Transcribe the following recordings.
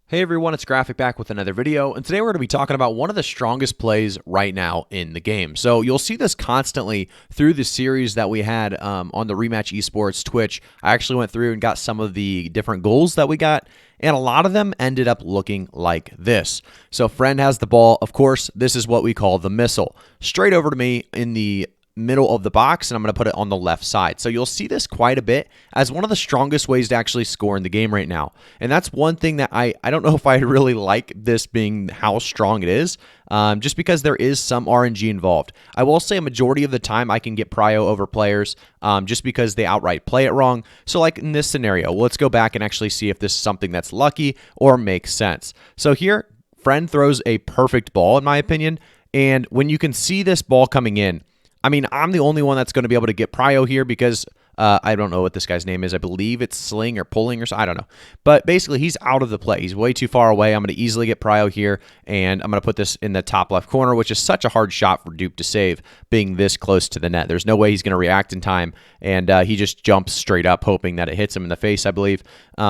Hey everyone, it's Graphic back with another video, and today we're going to be talking about one of the strongest plays right now in the game. So you'll see this constantly through the series that we had on the Rematch Esports Twitch. I actually went through and got some of the different goals that we got, and a lot of them ended up looking like this. So friend has the ball. Of course, this is what we call the missile. Straight over to me in the middle of the box, and I'm going to put it on the left side. So you'll see this quite a bit as one of the strongest ways to actually score in the game right now. And that's one thing that I don't know if I really like this being how strong it is, just because there is some RNG involved. I will say a majority of the time I can get prio over players just because they outright play it wrong. So like in this scenario, let's go back and actually see if this is something that's lucky or makes sense. So here, friend throws a perfect ball in my opinion. And when you can see this ball coming in, I mean, I'm the only one that's going to be able to get prio here because I don't know what this guy's name is. I believe it's sling or pulling or so. I don't know. But basically, he's out of the play. He's way too far away. I'm going to easily get prio here, and I'm going to put this in the top left corner, which is such a hard shot for Dupe to save, being this close to the net. There's no way he's going to react in time, and he just jumps straight up, hoping that it hits him in the face, I believe.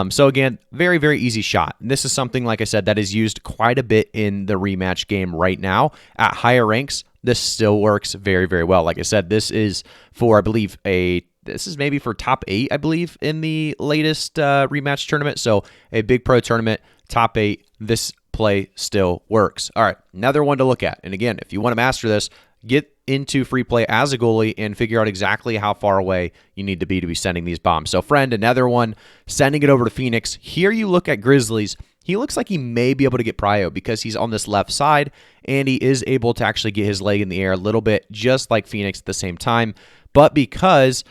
So again, very, very easy shot. And this is something, like I said, that is used quite a bit in the rematch game right now at higher ranks. This still works very, very well. Like I said, this is for, I believe, this is maybe for top 8, I believe, in the latest rematch tournament. So a big pro tournament, top 8, this play still works. All right, another one to look at. And again, if you want to master this, get into free play as a goalie and figure out exactly how far away you need to be sending these bombs. So friend, another one, sending it over to Phoenix. Here you look at Grizzlies. He looks like he may be able to get prio because he's on this left side, and he is able to actually get his leg in the air a little bit, just like Phoenix at the same time. But because,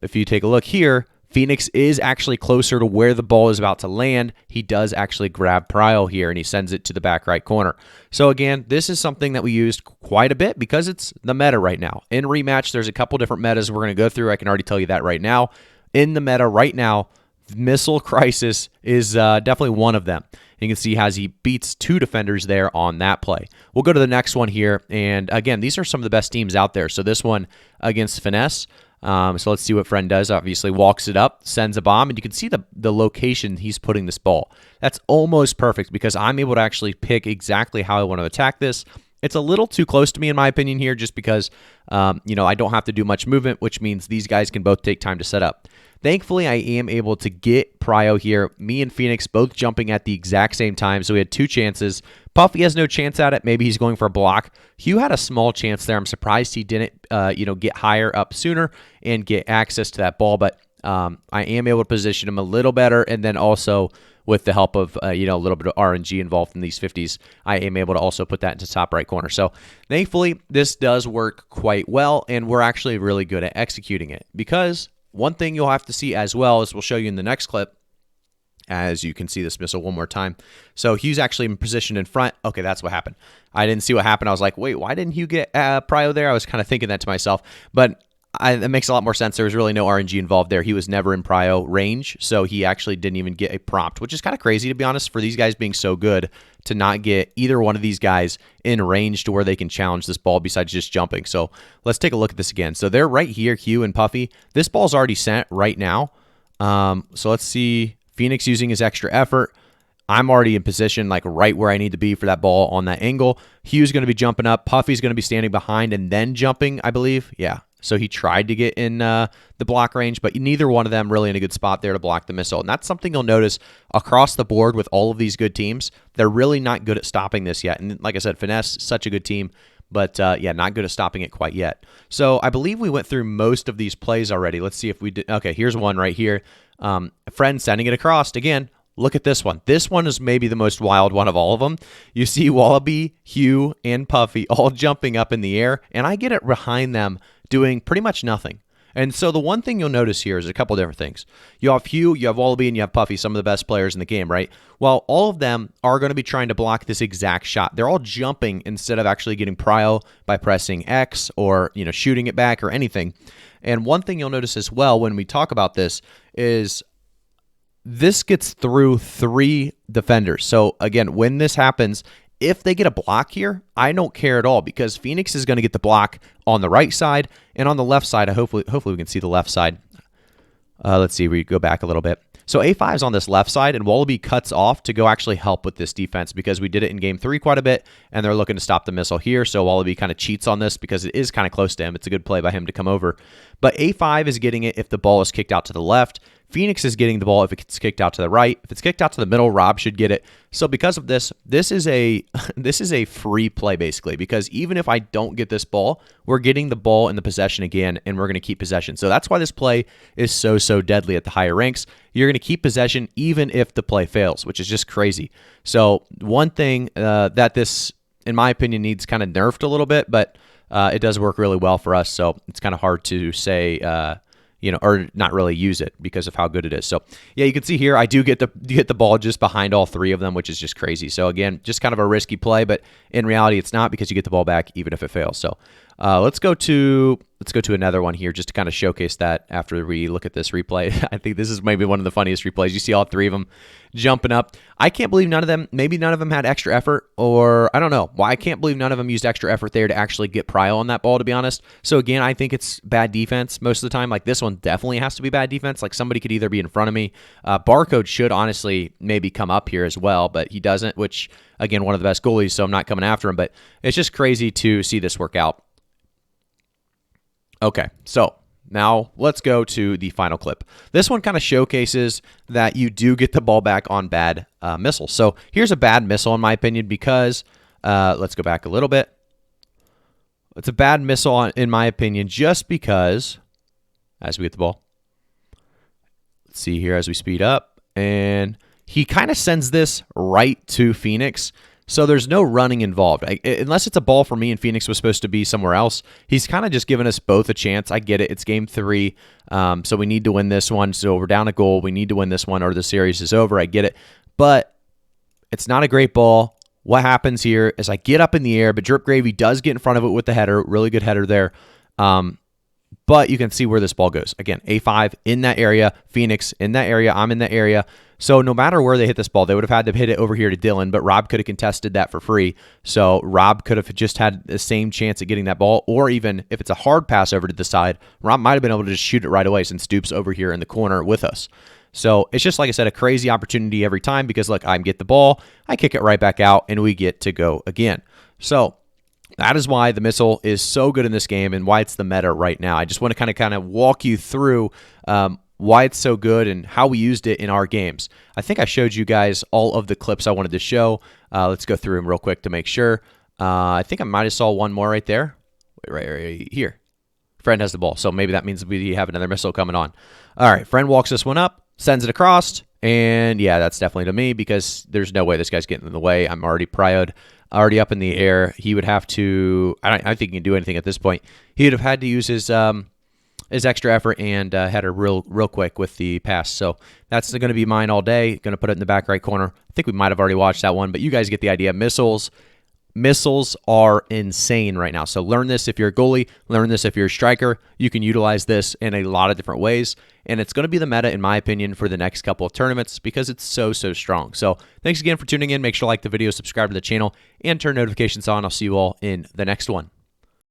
if you take a look here, Phoenix is actually closer to where the ball is about to land, he does actually grab prio here, and he sends it to the back right corner. So again, this is something that we used quite a bit because it's the meta right now. In Rematch, there's a couple different metas we're going to go through. I can already tell you that right now. In the meta right now, Missile Crisis is definitely one of them. You can see as he beats 2 defenders there on that play. We'll go to the next one here. And again, these are some of the best teams out there. So this one against Finesse. So let's see what friend does. Obviously walks it up, sends a bomb, and you can see the location he's putting this ball. That's almost perfect because I'm able to actually pick exactly how I want to attack this. It's a little too close to me in my opinion here just because, I don't have to do much movement, which means these guys can both take time to set up. Thankfully, I am able to get prio here. Me and Phoenix both jumping at the exact same time, so we had 2 chances. Puffy has no chance at it. Maybe he's going for a block. Hugh had a small chance there. I'm surprised he didn't, get higher up sooner and get access to that ball, but I am able to position him a little better, and then also with the help of, a little bit of RNG involved in these 50s, I am able to also put that into top right corner. So thankfully, this does work quite well, and we're actually really good at executing it because one thing you'll have to see as well, as we'll show you in the next clip, as you can see this missile one more time. So Hugh's actually in position in front. Okay, that's what happened. I didn't see what happened. I was like, wait, why didn't Hugh get prio there? I was kind of thinking that to myself, but that makes a lot more sense. There was really no RNG involved there. He was never in prio range, so he actually didn't even get a prompt, which is kind of crazy, to be honest, for these guys being so good to not get either one of these guys in range to where they can challenge this ball besides just jumping. So let's take a look at this again. So they're right here, Hugh and Puffy. This ball's already sent right now. So let's see. Phoenix using his extra effort. I'm already in position, like right where I need to be for that ball on that angle. Hugh's going to be jumping up. Puffy's going to be standing behind and then jumping, I believe. Yeah. So he tried to get in the block range, but neither one of them really in a good spot there to block the missile. And that's something you'll notice across the board with all of these good teams. They're really not good at stopping this yet. And like I said, Finesse, such a good team, but yeah, not good at stopping it quite yet. So I believe we went through most of these plays already. Let's see if we did. Okay, here's one right here. A friend sending it across. Again, look at this one. This one is maybe the most wild one of all of them. You see Wallaby, Hugh, and Puffy all jumping up in the air, and I get it behind them doing pretty much nothing. And so the one thing you'll notice here is a couple different things. You have Hugh, you have Wallaby, and you have Puffy, some of the best players in the game, right? Well, all of them are going to be trying to block this exact shot. They're all jumping instead of actually getting prio by pressing X or, shooting it back or anything. And one thing you'll notice as well when we talk about this is this gets through 3 defenders. So again, when this happens, if they get a block here, I don't care at all because Phoenix is going to get the block on the right side and on the left side. Hopefully we can see the left side. Let's see, we go back a little bit. So A5 is on this left side, and Wallaby cuts off to go actually help with this defense because we did it in game 3 quite a bit, and they're looking to stop the missile here. So Wallaby kind of cheats on this because it is kind of close to him. It's a good play by him to come over. But A5 is getting it if the ball is kicked out to the left. Phoenix is getting the ball if it's kicked out to the right. If it's kicked out to the middle, Rob should get it. So because of this, this is a free play basically, because even if I don't get this ball, we're getting the ball in the possession again, and we're going to keep possession. So that's why this play is so deadly at the higher ranks. You're going to keep possession even if the play fails, which is just crazy. So one thing that this, in my opinion, needs kind of nerfed a little bit, but it does work really well for us. So it's kind of hard to say, or not really use it because of how good it is. So yeah, you can see here, I do get the ball just behind all 3 of them, which is just crazy. So again, just kind of a risky play, but in reality, it's not because you get the ball back even if it fails. So let's go to another one here just to kind of showcase that after we look at this replay. I think this is maybe one of the funniest replays. You see all 3 of them jumping up. I can't believe maybe none of them had extra effort, or I don't know why. I can't believe none of them used extra effort there to actually get prio on that ball, to be honest. So again, I think it's bad defense most of the time. Like this one definitely has to be bad defense. Like somebody could either be in front of me. Barcode should honestly maybe come up here as well, but he doesn't, which again, one of the best goalies, so I'm not coming after him, but it's just crazy to see this work out. Okay, so now let's go to the final clip. This one kind of showcases that you do get the ball back on bad missiles. So here's a bad missile in my opinion because, let's go back a little bit. It's a bad missile in my opinion just because, as we get the ball, let's see here as we speed up, and he kind of sends this right to Phoenix. So there's no running involved. Unless it's a ball for me and Phoenix was supposed to be somewhere else, he's kind of just giving us both a chance. I get it. It's game 3, so we need to win this one. So we're down a goal. We need to win this one or the series is over. I get it. But it's not a great ball. What happens here is I get up in the air, but Drip Gravy does get in front of it with the header. Really good header there. But you can see where this ball goes. Again, A5 in that area, Phoenix in that area, I'm in that area. So no matter where they hit this ball, they would have had to hit it over here to Dylan, but Rob could have contested that for free. So Rob could have just had the same chance at getting that ball, or even if it's a hard pass over to the side, Rob might have been able to just shoot it right away since Dupe's over here in the corner with us. So it's just, like I said, a crazy opportunity every time because, look, I get the ball, I kick it right back out, and we get to go again. So that is why the missile is so good in this game and why it's the meta right now. I just want to kind of walk you through why it's so good and how we used it in our games. I think I showed you guys all of the clips I wanted to show. Let's go through them real quick to make sure. I think I might have saw one more right there. Right here. Friend has the ball, so maybe that means we have another missile coming on. All right, Friend walks this one up, sends it across, and yeah, that's definitely to me because there's no way this guy's getting in the way. I'm already prioed, already up in the air. He would have to, I don't think he can do anything at this point. He would have had to use his extra effort and header real quick with the pass. So that's going to be mine all day. Going to put it in the back right corner. I think we might have already watched that one, but you guys get the idea. Missiles are insane right now. So learn this if you're a goalie. Learn this if you're a striker. You can utilize this in a lot of different ways. And it's going to be the meta, in my opinion, for the next couple of tournaments because it's so strong. So thanks again for tuning in. Make sure to like the video, subscribe to the channel, and turn notifications on. I'll see you all in the next one.